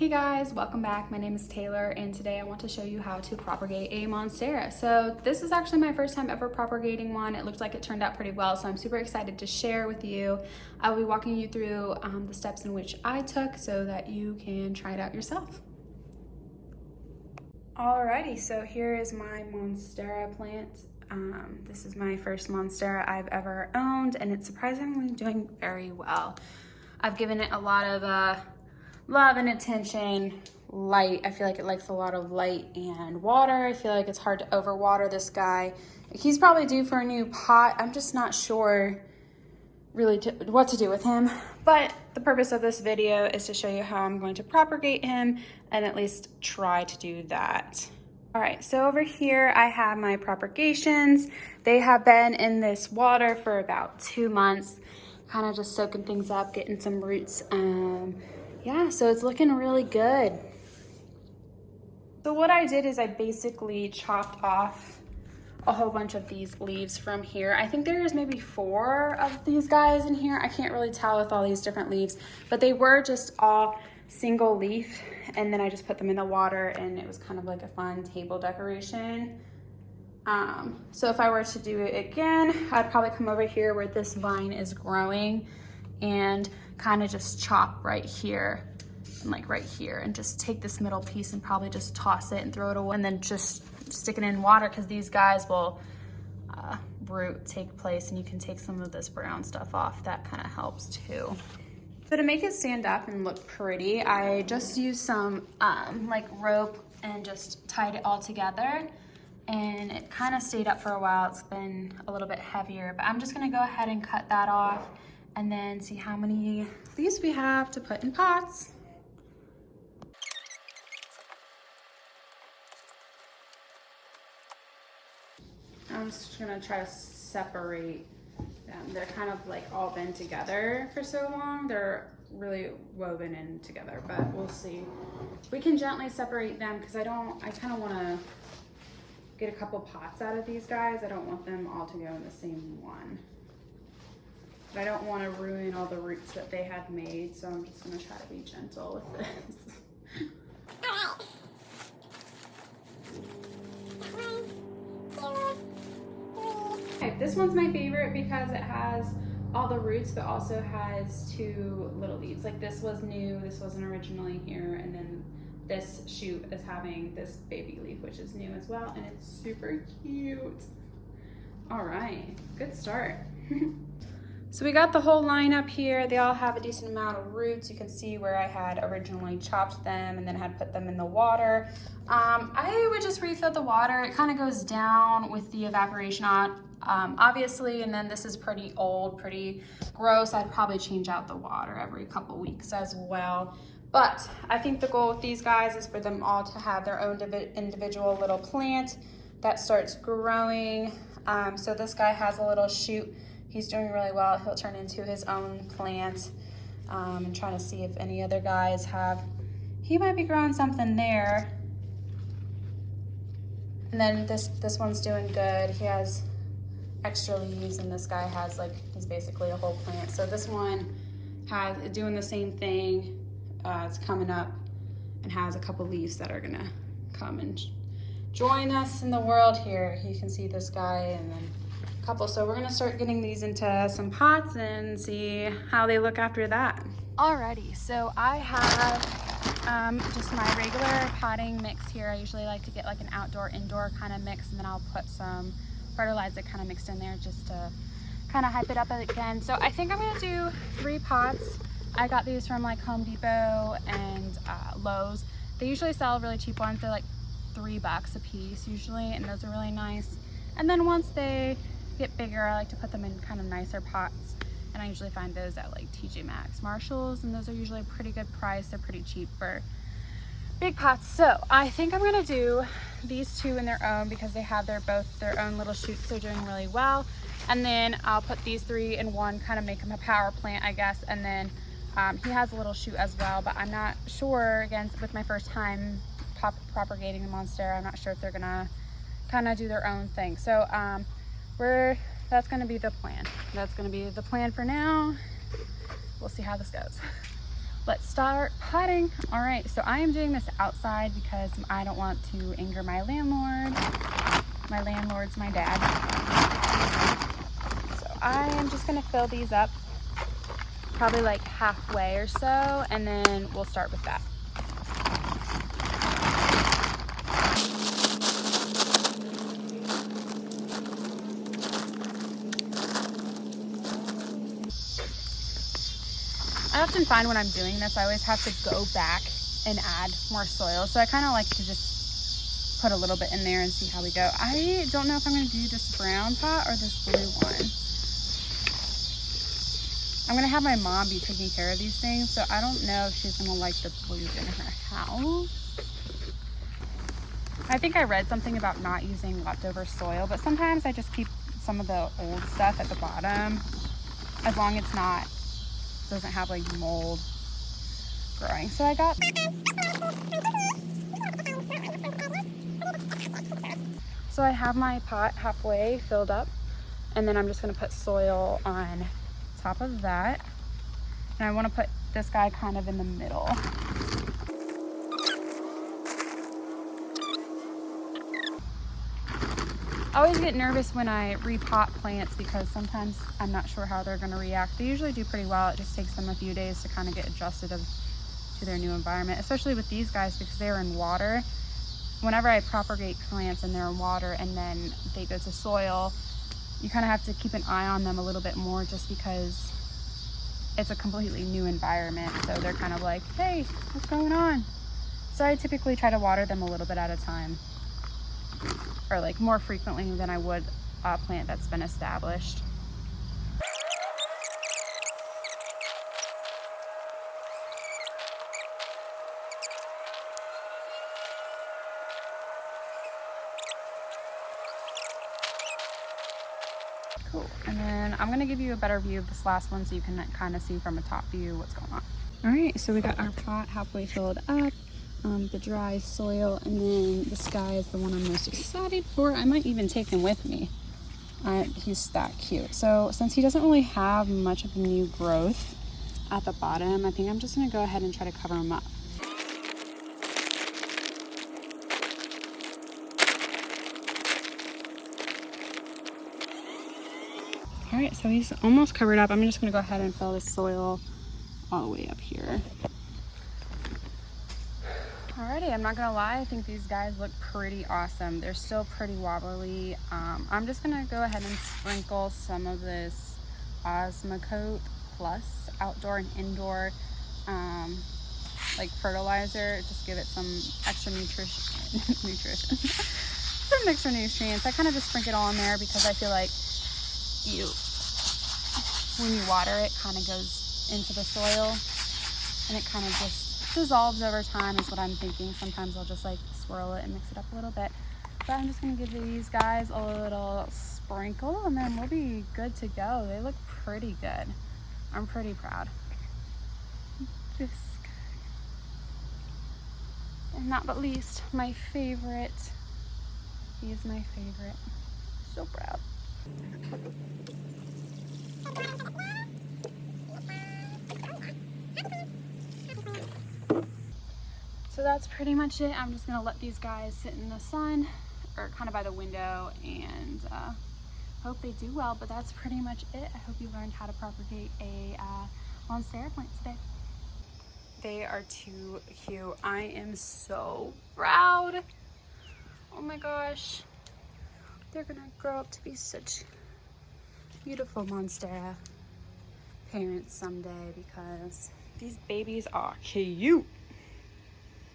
Hey guys, welcome back. My name is Taylor and today I want to show you how to propagate a Monstera. So this is actually my first time ever propagating one. It looks like it turned out pretty well, so I'm super excited to share with you. I will be walking you through the steps in which I took so that you can try it out yourself. Alrighty, so here is my Monstera plant. This is my first Monstera I've ever owned and it's surprisingly doing very well. I've given it a lot of love and attention, light. I feel like it likes a lot of light and water. I feel like it's hard to overwater this guy. He's probably due for a new pot. I'm just not sure really what to do with him. But the purpose of this video is to show you how I'm going to propagate him and at least try to do that. All right, so over here I have my propagations. They have been in this water for about 2 months, kind of just soaking things up, getting some roots. Yeah, so it's looking really good. So what I did is I basically chopped off a whole bunch of these leaves from here. I think there's maybe 4 of these guys in here. I can't really tell with all these different leaves, but they were just all single leaf. And then I just put them in the water and it was kind of like a fun table decoration. So if I were to do it again, I'd probably come over here where this vine is growing and kind of just chop right here and like right here and just take this middle piece and probably just toss it and throw it away and then just stick it in water because these guys will root take place and you can take some of this brown stuff off. That kind of helps too. So to make it stand up and look pretty, I just used some like rope and just tied it all together and it kind of stayed up for a while. It's been a little bit heavier, but I'm just gonna go ahead and cut that off and then see how many leaves we have to put in pots. I'm just gonna try to separate them. They're kind of like all been together for so long. They're really woven in together, but we'll see. We can gently separate them because I kind of want to get a couple pots out of these guys. I don't want them all to go in the same one. But I don't want to ruin all the roots that they had made, so I'm just going to try to be gentle with this. Okay, this one's my favorite because it has all the roots, but also has 2 little leaves. Like this was new, this wasn't originally here, and then this shoot is having this baby leaf, which is new as well, and it's super cute. All right, good start. So we got the whole line up here. They all have a decent amount of roots. You can see where I had originally chopped them and then had put them in the water. I would just refill the water. It kind of goes down with the evaporation on, obviously, and then this is pretty old, pretty gross. I'd probably change out the water every couple weeks as well. But I think the goal with these guys is for them all to have their own individual little plant that starts growing. So this guy has a little shoot. He's doing really well. He'll turn into his own plant. And trying to see if any other guys have, he might be growing something there. And then this one's doing good. He has extra leaves and this guy has he's basically a whole plant. So this one has doing the same thing. It's coming up and has a couple leaves that are gonna come and join us in the world here. You can see this guy and then couple. So we're gonna start getting these into some pots and see how they look after that. Alrighty, so I have just my regular potting mix here. I usually like to get like an outdoor-indoor kind of mix and then I'll put some fertilizer kind of mixed in there just to kind of hype it up again. So I think I'm gonna do 3 pots. I got these from like Home Depot and Lowe's. They usually sell really cheap ones. They're like $3 a piece usually, and those are really nice. And then once they get bigger, I like to put them in kind of nicer pots, and I usually find those at like TJ Maxx, Marshalls, and those are usually a pretty good price. They're pretty cheap for big pots. So I think I'm gonna do these 2 in their own because they have both their own little shoots. They're doing really well, and then I'll put these 3 in one, kind of make them a power plant, I guess. And then he has a little shoot as well, but I'm not sure, again, with my first time propagating the Monstera, I'm not sure if they're gonna kind of do their own thing. So that's gonna be the plan. That's gonna be the plan for now. We'll see how this goes. let's start potting. All right, so I am doing this outside because I don't want to anger my landlord. My landlord's my dad. So I am just gonna fill these up probably like halfway or so, and then we'll start with that. I often find when I'm doing this, I always have to go back and add more soil. So I kind of like to just put a little bit in there and see how we go. I don't know if I'm going to do this brown pot or this blue one. I'm going to have my mom be taking care of these things, so I don't know if she's going to like the blue in her house. I think I read something about not using leftover soil, but sometimes I just keep some of the old stuff at the bottom, as long as it's not doesn't have like mold growing. So I got so I have my pot halfway filled up, and then I'm just going to put soil on top of that, and I want to put this guy kind of in the middle. I always get nervous when I repot plants because sometimes I'm not sure how they're going to react. They usually do pretty well. It just takes them a few days to kind of get adjusted to their new environment, especially with these guys because they're in water. Whenever I propagate plants and they're in water and then they go to soil, you kind of have to keep an eye on them a little bit more just because it's a completely new environment. So they're kind of like, hey, what's going on? So I typically try to water them a little bit at a time, or like more frequently than I would a plant that's been established. Cool, and then I'm gonna give you a better view of this last one so you can kind of see from a top view what's going on. All right, so we got our pot halfway filled up. The dry soil, and then this guy is the one I'm most excited for. I might even take him with me. He's that cute. So since he doesn't really have much of new growth at the bottom, I think I'm just gonna go ahead and try to cover him up. All right, so he's almost covered up. I'm just gonna go ahead and fill this soil all the way up here. Alrighty, I'm not gonna lie, I think these guys look pretty awesome. They're still pretty wobbly. I'm just gonna go ahead and sprinkle some of this Osmocote Plus outdoor and indoor like fertilizer. Just give it some extra nutrition. Some extra nutrients. I kind of just sprinkle it all in there because I feel like when you water it, kind of goes into the soil and it kind of just dissolves over time is what I'm thinking. Sometimes I'll just like swirl it and mix it up a little bit, but I'm just gonna give these guys a little sprinkle and then we'll be good to go. They look pretty good. I'm pretty proud. This guy, and not but least, my favorite. He is my favorite. So proud. So that's pretty much it. I'm just gonna let these guys sit in the sun or kind of by the window and hope they do well, but that's pretty much it. I hope you learned how to propagate a Monstera plant today. They are too cute. I am so proud. Oh my gosh. They're gonna grow up to be such beautiful Monstera parents someday because these babies are cute.